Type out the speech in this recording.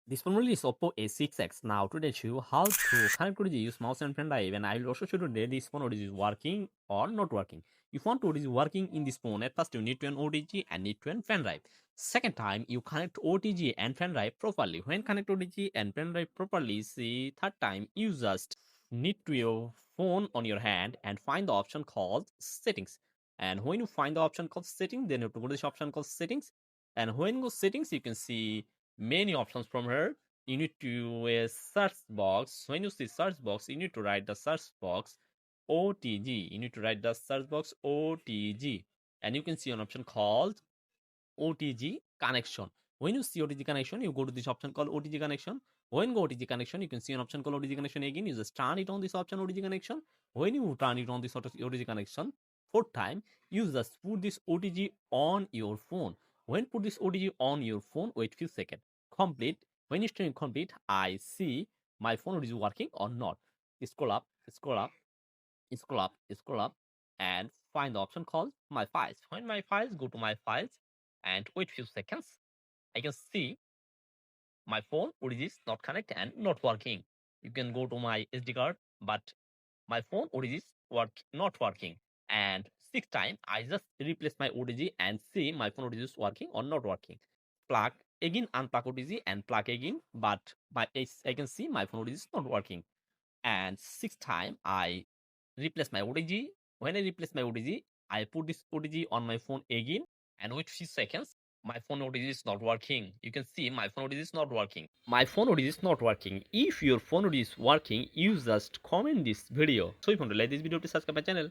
This phone model is Oppo A6x. Now today show you how to connect to use mouse and pen drive, and I will also show you today this phone is working or not working. If you want to is working in this phone, at first you need to an OTG and need to an pen drive. Second time you connect OTG and pen drive properly. When connect OTG and pen drive properly, see third time you just need to your phone on your hand and find the option called settings. And when you find the option called settings, then you have to go to this option called settings. And when you go settings, you can see many options from here. You need to a search box. When you see search box, you need to write the search box OTG. You need to write the search box OTG, and you can see an option called OTG connection. When you see OTG connection, you go to this option called OTG connection. When go OTG connection, you can see an option called OTG connection again. You just turn it on this option OTG connection. When you turn it on this OTG connection, fourth time, you just put this OTG on your phone. When put this OTG on your phone, wait few seconds. Complete. When it's turning complete, I see my phone is working or not. Scroll up, scroll up, scroll up, scroll up, and find the option called my files. When my files, go to my files and wait few seconds. I can see my phone OTG is not connected and not working. You can go to my SD card, but my phone OTG is not working. And sixth time, I just replace my OTG and see my phone OTG is working or not working. Plug again, unplug OTG and plug again, but I can see my phone OTG is not working. And sixth time, I replace my OTG. When I replace my OTG, I put this OTG on my phone again, and with few seconds, my phone OTG is not working. You can see my phone OTG is not working. My phone OTG is not working. If your phone OTG is working, you just comment this video. So if you want to like this video, please subscribe my channel.